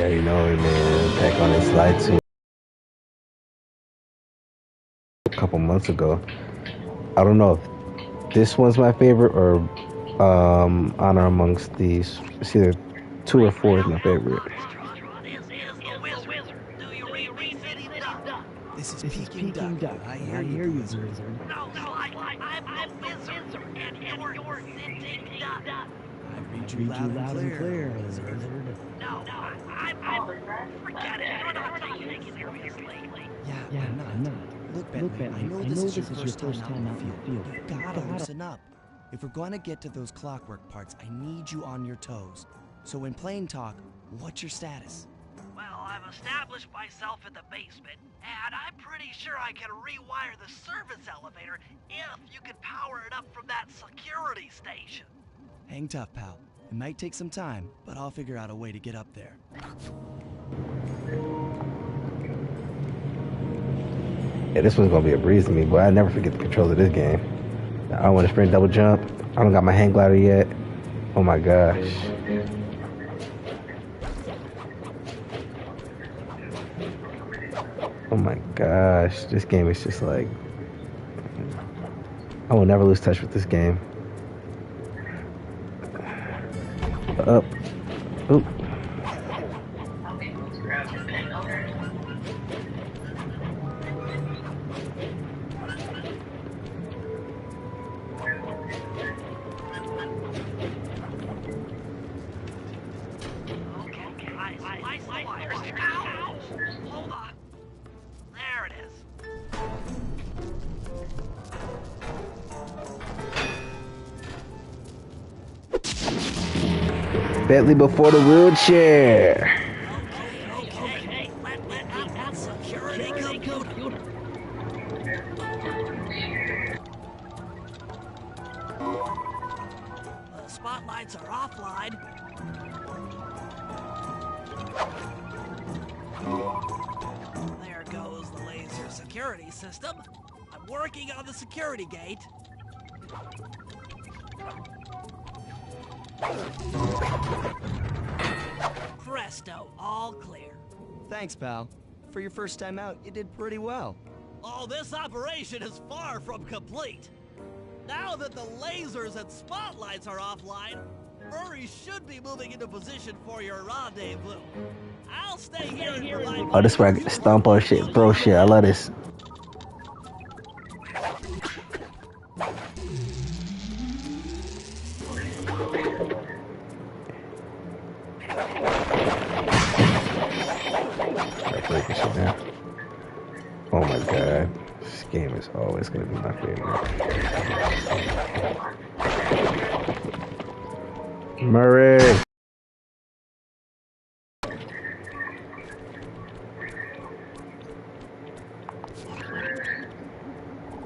You know, man, back on his slide too a couple months ago. I don't know if this one's my favorite or Honor Amongst Thieves. It's either 2 or 4 is my favorite. This is Peking Duck. I hear you, Blizzard. No, I'm Blizzard, and you're sitting duck. I read you loud and clear, Blizzard. No, forget it. You're not taking it seriously. Yeah, I'm not. Look, Bentley, I know this is your first time out in the field. You gotta loosen up. If we're gonna get to those clockwork parts, I need you on your toes. So in plain talk, what's your status? Well, I've established myself in the basement, and I'm pretty sure I can rewire the service elevator if you can power it up from that security station. Hang tough, pal. It might take some time, but I'll figure out a way to get up there. Yeah, this one's gonna be a breeze to me, boy. I never forget the controls of this game. I don't want to sprint double jump. I don't got my hang glider yet. Oh my gosh. Oh my gosh. This game is just like... I will never lose touch with this game. Up. Oop. Hold on. There it is. Bentley before the wheelchair. Okay. Let security computer. The spotlights are offline. There goes the laser security system. I'm working on the security gate. Presto, all clear. Thanks, pal. For your first time out, you did pretty well. Oh, this operation is far from complete. Now that the lasers and spotlights are offline, Murray should be moving into position for your rendezvous. I'll stay here until I... Oh, this is where I stomp on shit, throw shit. I love this. Oh my god. This game is always going to be my favorite. Murray!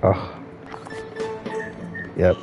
Oh. Yep.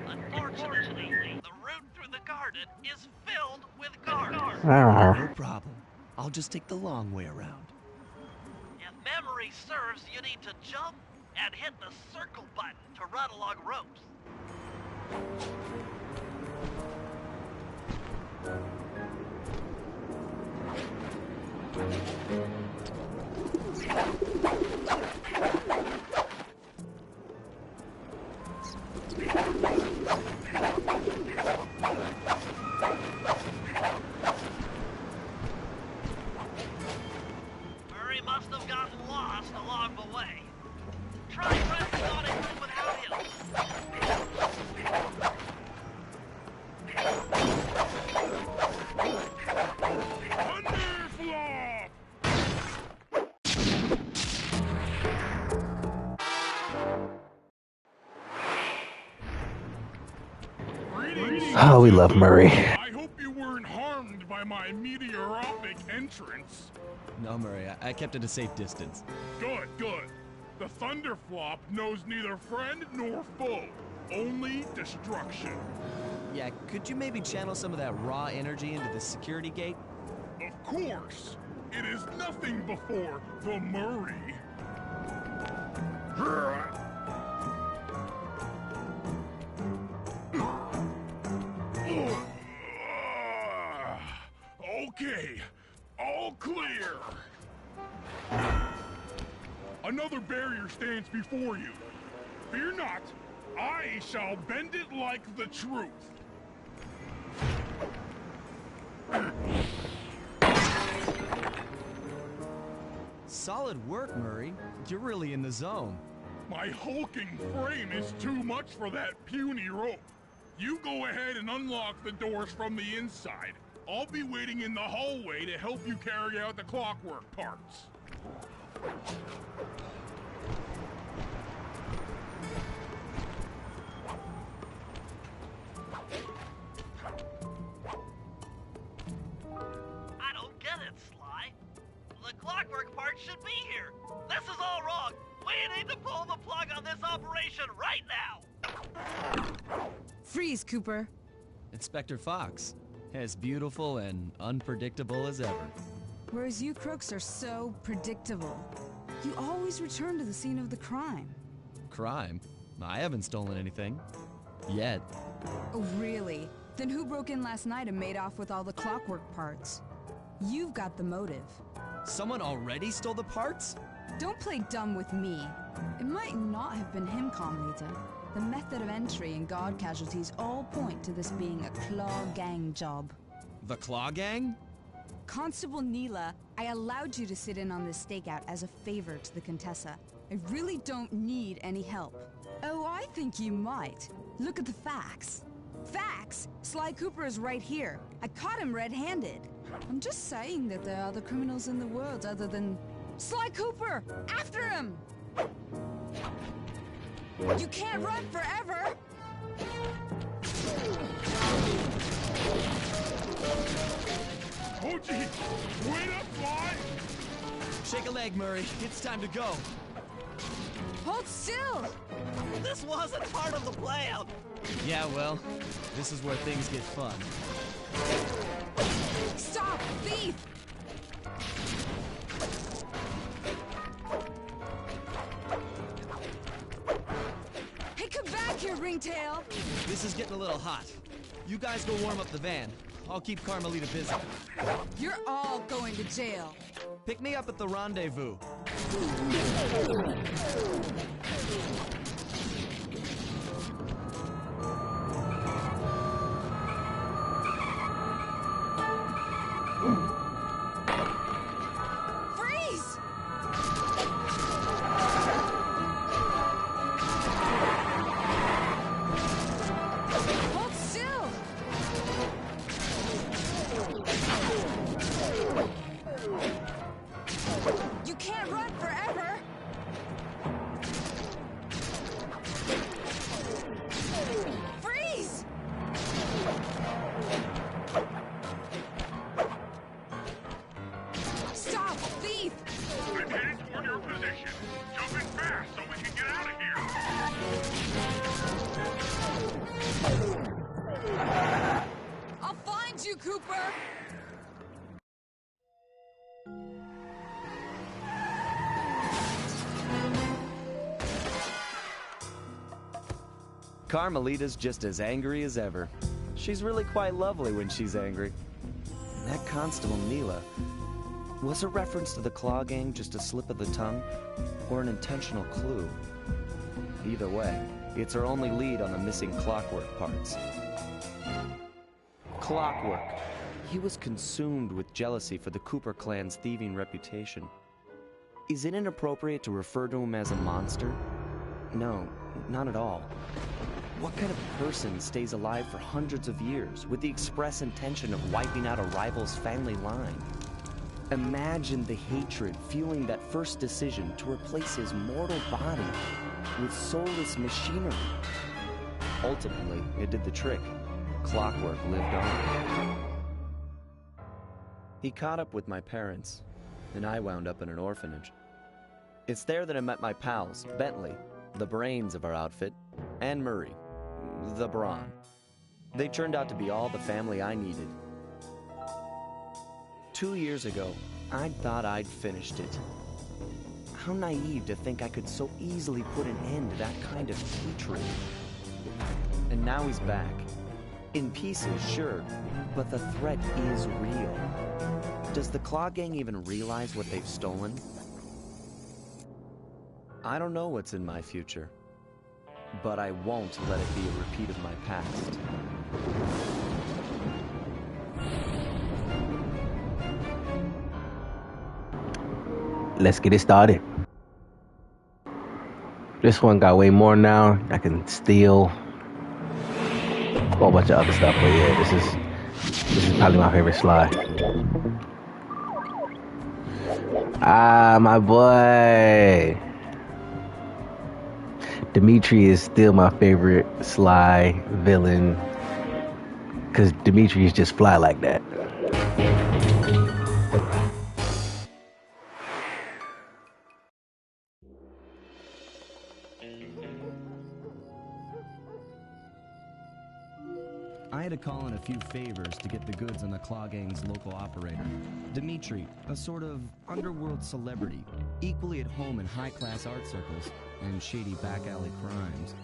Unfortunately, the route through the garden is filled with guards. No problem. I'll just take the long way around. If memory serves, you need to jump and hit the circle button to run along ropes. Murray must have gotten lost along the way. Try pressing on it without him. Oh, we love Murray. I hope you weren't harmed by my my meteoropic entrance. No, Murray, I kept it a safe distance. Good, good. The Thunderflop knows neither friend nor foe, only destruction. Yeah, could you maybe channel some of that raw energy into the security gate? Of course. It is nothing before the Murray. Okay, all clear. Another barrier stands before you. Fear not, I shall bend it like the truth. Solid work, Murray. You're really in the zone. My hulking frame is too much for that puny rope. You go ahead and unlock the doors from the inside. I'll be waiting in the hallway to help you carry out the clockwork parts. I don't get it, Sly. The clockwork part should be here. This is all wrong. We need to pull the plug on this operation right now. Freeze, Cooper. Inspector Fox, as beautiful and unpredictable as ever. Whereas you crooks are so predictable. You always return to the scene of the crime. Crime? I haven't stolen anything. Yet. Oh, really? Then who broke in last night and made off with all the clockwork parts? You've got the motive. Someone already stole the parts? Don't play dumb with me. It might not have been him, Carmelita. The method of entry and guard casualties all point to this being a Claw Gang job. The Claw Gang? Constable Neela, I allowed you to sit in on this stakeout as a favor to the Contessa. I really don't need any help. Oh, I think you might. Look at the facts. Facts? Sly Cooper is right here. I caught him red-handed. I'm just saying that there are other criminals in the world other than... Sly Cooper! After him! You can't run forever! Oh, gee! Wait up, Fly! Shake a leg, Murray. It's time to go. Hold still! This wasn't part of the plan. Yeah, well, this is where things get fun. Stop, thief! Hey, come back here, Ringtail! This is getting a little hot. You guys go warm up the van. I'll keep Carmelita busy. You're all going to jail. Pick me up at the rendezvous. Freeze! Hold still! You can't run forever! Freeze! Stop, thief! I'm headed toward your position. Jump in fast so we can get out of here. I'll find you, Cooper! Carmelita's just as angry as ever. She's really quite lovely when she's angry. And that Constable Neela, was a reference to the Claw Gang just a slip of the tongue, or an intentional clue? Either way, it's our only lead on the missing clockwork parts. Clockwork. He was consumed with jealousy for the Cooper clan's thieving reputation. Is it inappropriate to refer to him as a monster? No, not at all. What kind of person stays alive for hundreds of years with the express intention of wiping out a rival's family line? Imagine the hatred fueling that first decision to replace his mortal body with soulless machinery. Ultimately, it did the trick. Clockwork lived on. He caught up with my parents, and I wound up in an orphanage. It's there that I met my pals, Bentley, the brains of our outfit, and Murray, the brawn. They turned out to be all the family I needed. 2 years ago, I thought I'd finished it. How naive to think I could so easily put an end to that kind of hatred. And now he's back. In pieces, sure, but the threat is real. Does the Claw Gang even realize what they've stolen? I don't know what's in my future, but I won't let it be a repeat of my past. Let's get it started. This one got way more now. I can steal a whole bunch of other stuff, but yeah, this is probably my favorite slide. Ah, my boy. Dimitri is still my favorite Sly villain, because Dimitri is just fly like that. I had to call in a few favors to get the goods on the Claw Gang's local operator, Dimitri, a sort of underworld celebrity, equally at home in high-class art circles and shady back-alley crimes.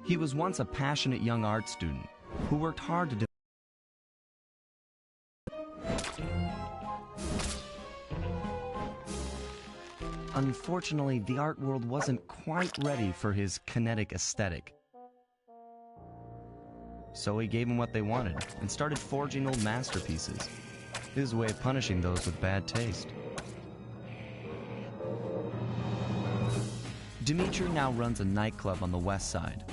He was once a passionate young art student who worked hard to Unfortunately, the art world wasn't quite ready for his kinetic aesthetic. So he gave them what they wanted and started forging old masterpieces. His way of punishing those with bad taste. Dimitri now runs a nightclub on the west side.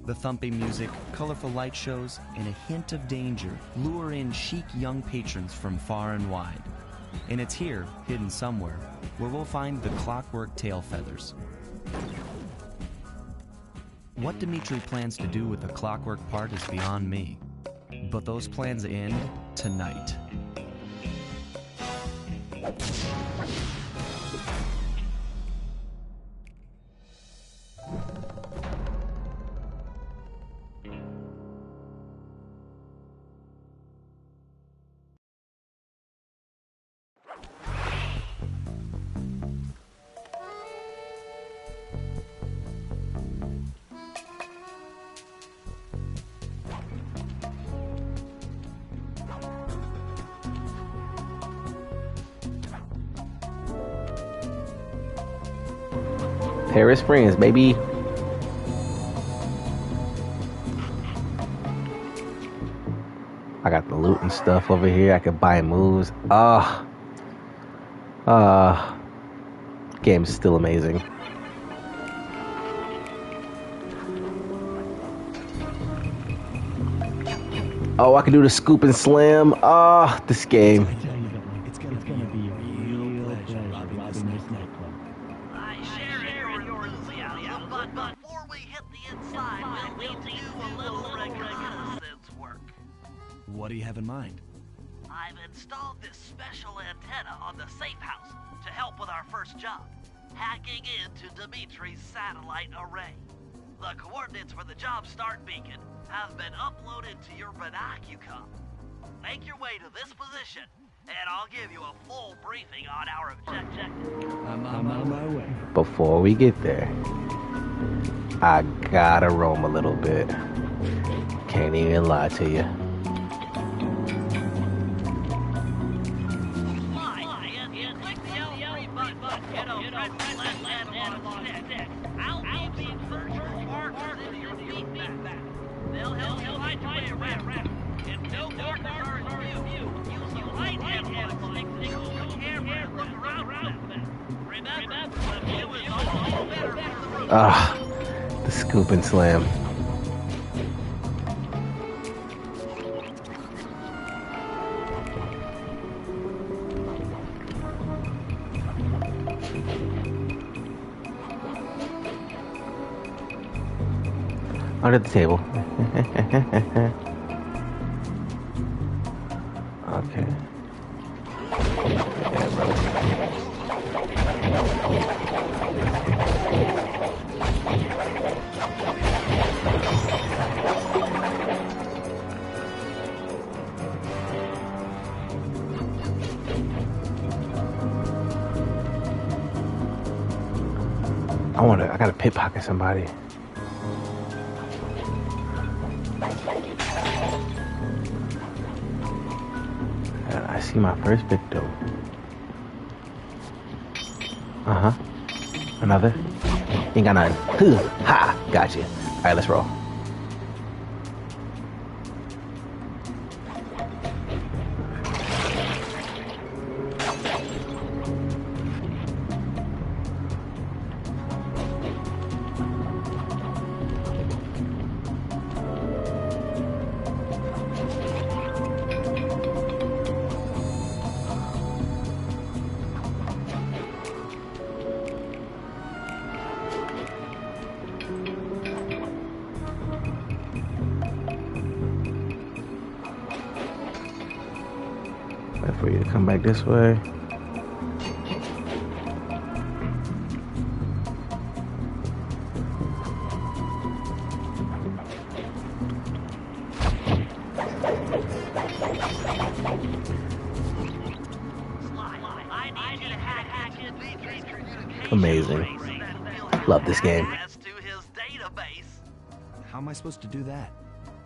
The thumping music, colorful light shows, and a hint of danger lure in chic young patrons from far and wide. And it's here, hidden somewhere, where we'll find the Clockwork Tail Feathers. What Dimitri plans to do with the clockwork part is beyond me. But those plans end tonight. Paris Springs, baby. I got the loot and stuff over here. I can buy moves. Game's still amazing. Oh, I can do the scoop and slam. This game. It's gonna be a real pleasure robbing this nightclub. I share in your enthusiasm, but before we hit the inside, we'll need to do a little reconnaissance work. What do you have in mind? I've installed this special antenna on the safe house to help with our first job, hacking into Dimitri's satellite array. The coordinates for the job start beacon have been uploaded to your binocucom. Make your way to this position, and I'll give you a full briefing on our objective. I'm on my way. Before we get there, I gotta roam a little bit. Can't even lie to you. The scoop and slam. Under the table. gotta pickpocket somebody. I see my first victim. Another. Ain't got none. Ha! Gotcha. Alright, let's roll. Wait for you to come back this way. Amazing. Love this game. To his database. How am I supposed to do that?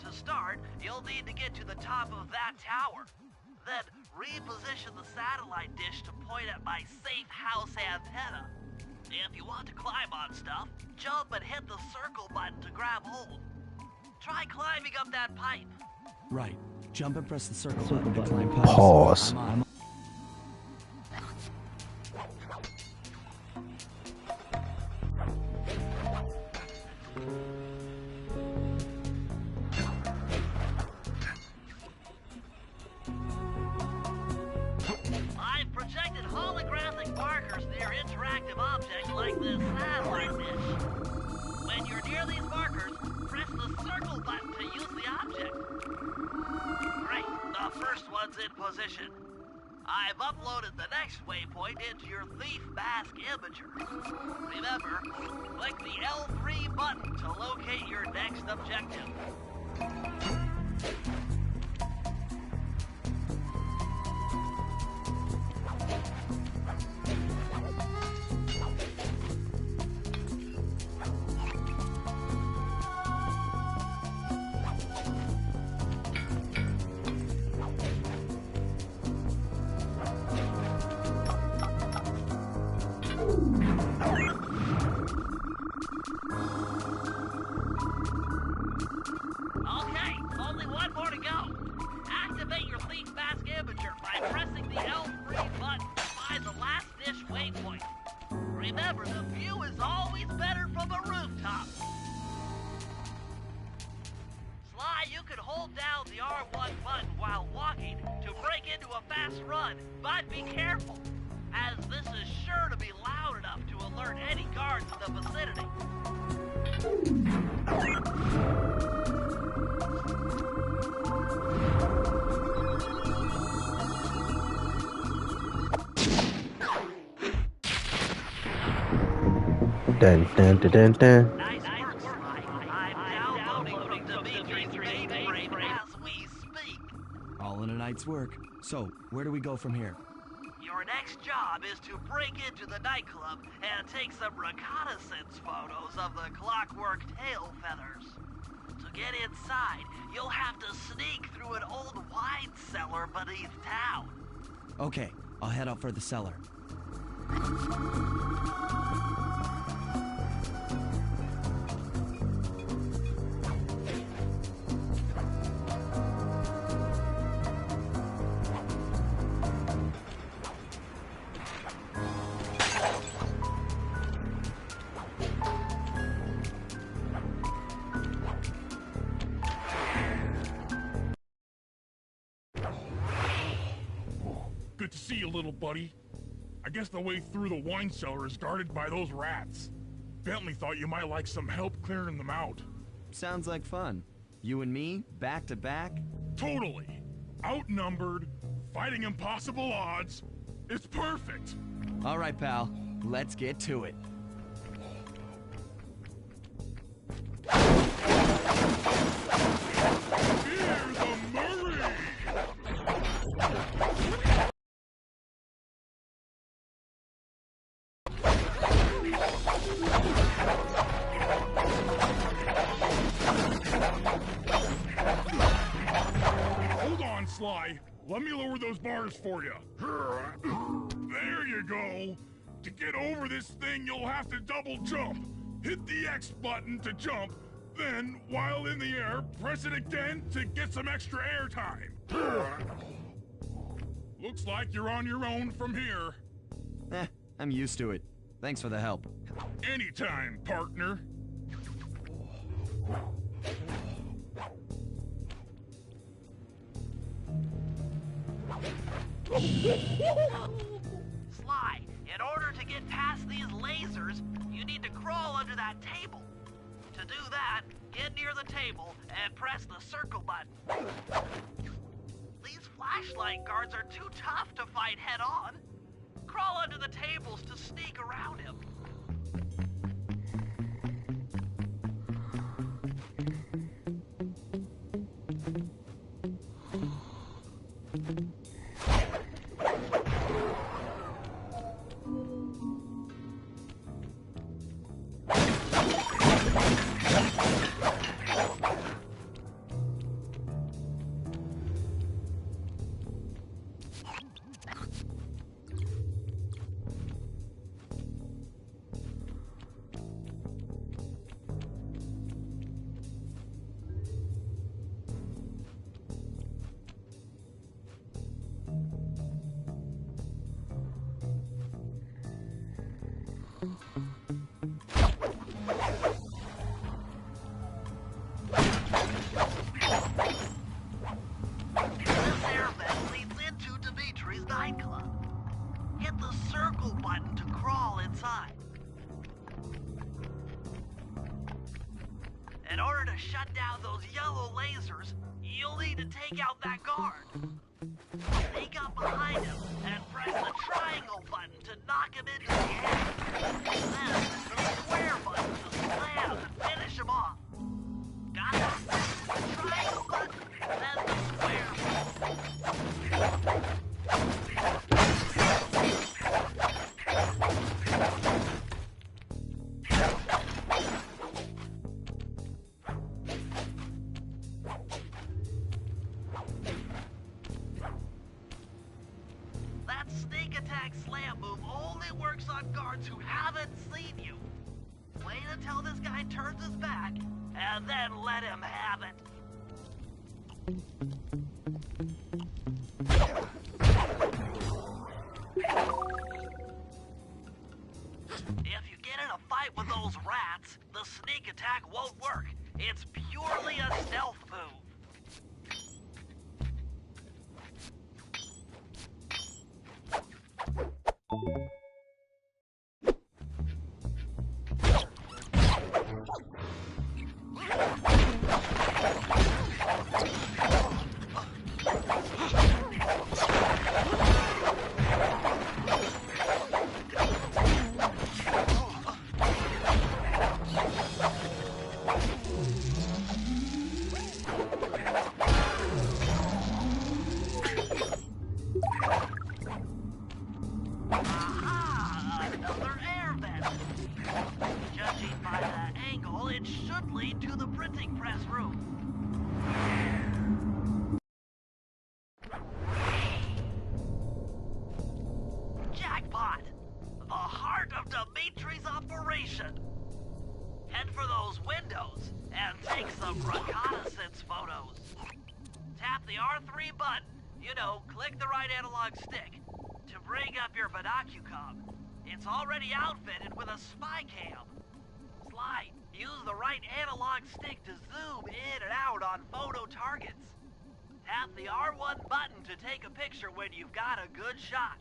To start, you'll need to get to the top of that tower. Then reposition the satellite dish to point at my safe house antenna. If you want to climb on stuff, jump and hit the circle button to grab hold. Try climbing up that pipe. Right. Jump and press the circle button to climb pipes. Pause. I've projected holographic markers near interactive objects like this satellite dish. When you're near these markers, press the circle button to use the object. Great, the first one's in position. I've uploaded the next waypoint into your thief mask imager. Remember, click the L3 button to locate your next objective. Okay, only one more to go. Activate your thief mask imager by pressing the L3 button to find the last dish waypoint. Remember, the view is always better from a rooftop. Sly, you can hold down the R1 button while walking to break into a fast run, but be careful, as this is sure to be loud enough to alert any guards in the vicinity. Dun dun dun dun dun. Nice work, Sly. I'm downloading Dimitri's mainframe as we speak. All in a night's work. So, where do we go from here? Your next job is to break into the nightclub and take some reconnaissance photos of the clockwork tail feathers. To get inside, you'll have to sneak through an old wine cellar beneath town. Okay, I'll head out for the cellar. Good to see you, little buddy. I guess the way through the wine cellar is guarded by those rats. Bentley thought you might like some help clearing them out. Sounds like fun. You and me, back to back? Totally. Outnumbered, fighting impossible odds. It's perfect. All right, pal. Let's get to it. Here's a Murray! Sly. Let me lower those bars for you. There you go. To get over this thing, you'll have to double jump. Hit the X button to jump, then, while in the air, press it again to get some extra air time. Looks like you're on your own from here. I'm used to it. Thanks for the help. Anytime, partner. Sly, in order to get past these lasers, you need to crawl under that table. To do that, get near the table and press the circle button. These flashlight guards are too tough to fight head-on. Crawl under the tables to sneak around him. In order to shut down those yellow lasers, you'll need to take out that guard. Sneak up behind him and press the triangle button to knock him into the air. Then the square button to slam and finish him off. Got it? The triangle button, then the square button. Slam move only works on guards who haven't seen you. Wait until this guy turns his back, and then let him have it. If you get in a fight with those rats, the sneak attack won't work. It's purely a stealth move. It should lead to the printing press room. Jackpot! The heart of Dimitri's operation. Head for those windows and take some reconnaissance photos. Tap the R3 button, click the right analog stick, to bring up your binocucom. It's already outfitted with a spy cam. Sly, use the right analog stick to zoom in and out on photo targets. Tap the R1 button to take a picture when you've got a good shot.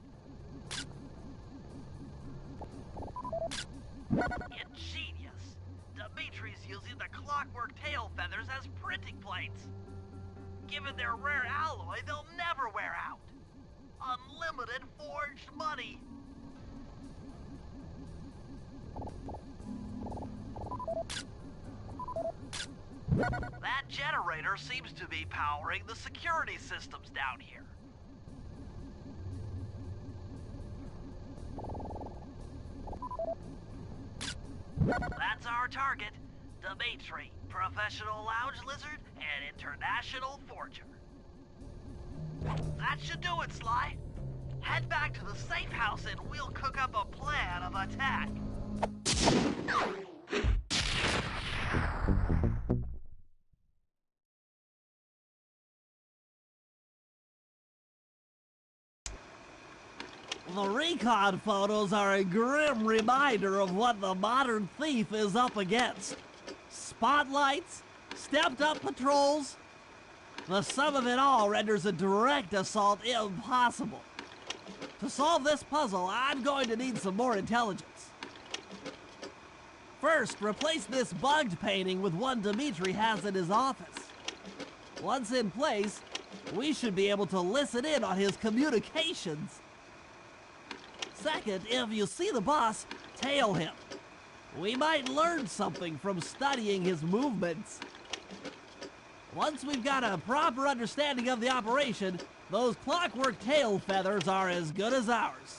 Ingenious. Dimitri's using the clockwork tail feathers as printing plates. Given their rare alloy, they'll never wear out. Unlimited forged money. That generator seems to be powering the security systems down here. That's our target, Dimitri, professional lounge lizard and international forger. That should do it, Sly. Head back to the safe house and we'll cook up a plan of attack. The recon photos are a grim reminder of what the modern thief is up against. Spotlights, stepped-up patrols. The sum of it all renders a direct assault impossible. To solve this puzzle, I'm going to need some more intelligence. First, replace this bugged painting with one Dimitri has in his office. Once in place, we should be able to listen in on his communications. Second, if you see the boss, tail him. We might learn something from studying his movements. Once we've got a proper understanding of the operation, those clockwork tail feathers are as good as ours.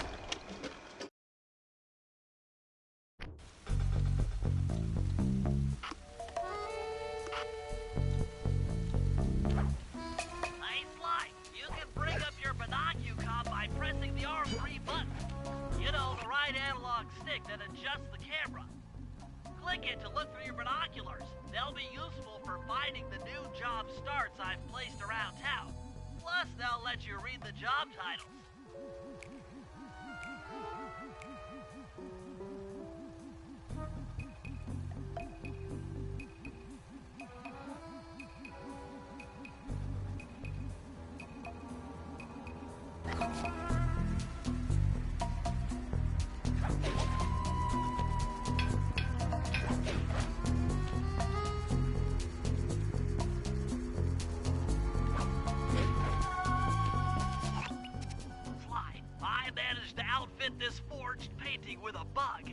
Hey, Sly, you can bring up your binocular by pressing the R3 button. You know, the right analog stick that adjusts the camera. Click it to look through your binoculars. They'll be useful for finding the new job starts I've placed around town. Plus, they'll let you read the job titles. This forged painting with a bug.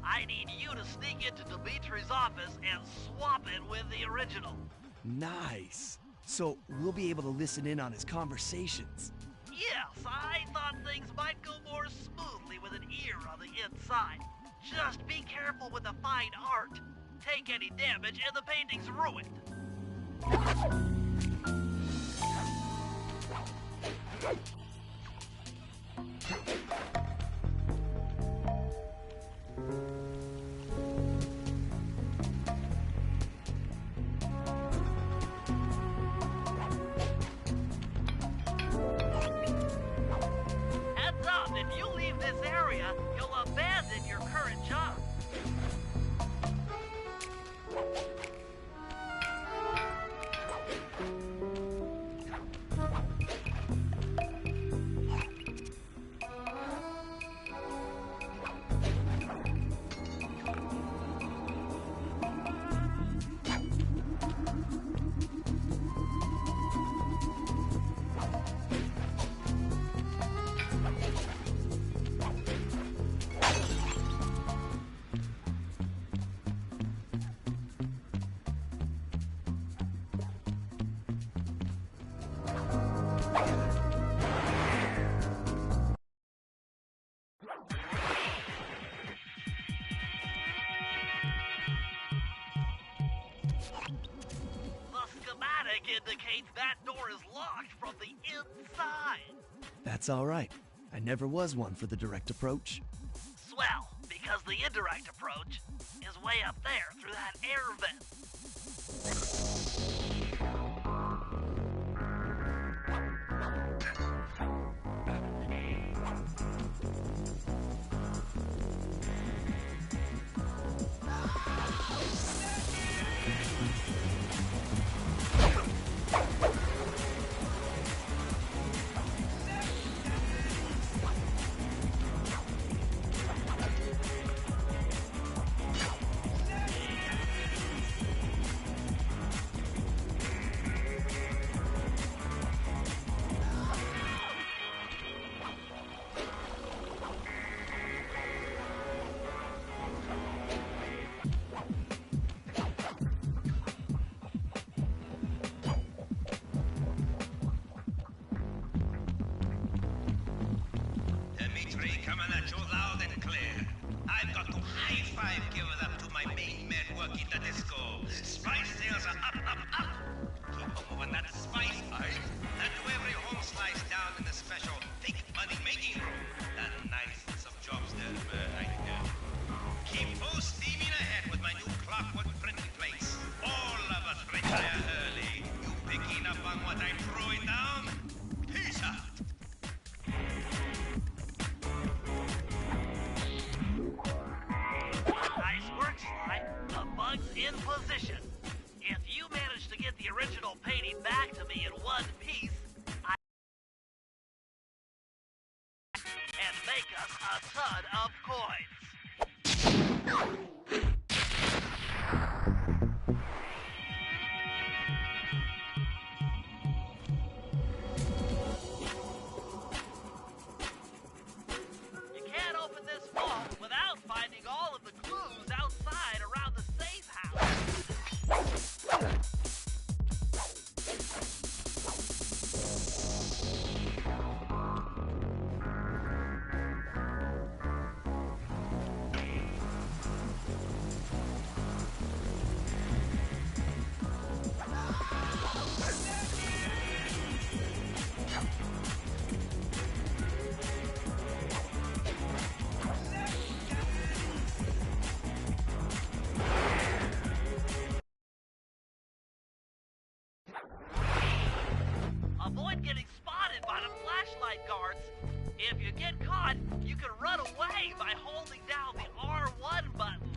I need you to sneak into Dimitri's office and swap it with the original. Nice. So we'll be able to listen in on his conversations. Yes, I thought things might go more smoothly with an ear on the inside. Just be careful with the fine art. Take any damage and the painting's ruined. Heads up, if you leave this area, you'll abandon your current job. Indicates that door is locked from the inside. That's all right. I never was one for the direct approach. Swell, because the indirect approach is way up there through that air vent. Coming at you loud and clear. I've got to high five give it up to my main men working the disco. Spice sales are up, up, up. Keep on moving that spice, aye? And to every home slice in position. If you manage to get the original painting back to me in one piece, and make us a ton of coins. You can't open this vault without finding all of the clues outside around the safe house. Avoid getting spotted by the flashlight guards. If you get caught, you can run away by holding down the R1 button.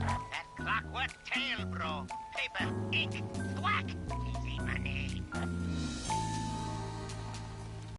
That clockwork tail, bro. Paper, ink, thwack. Easy money.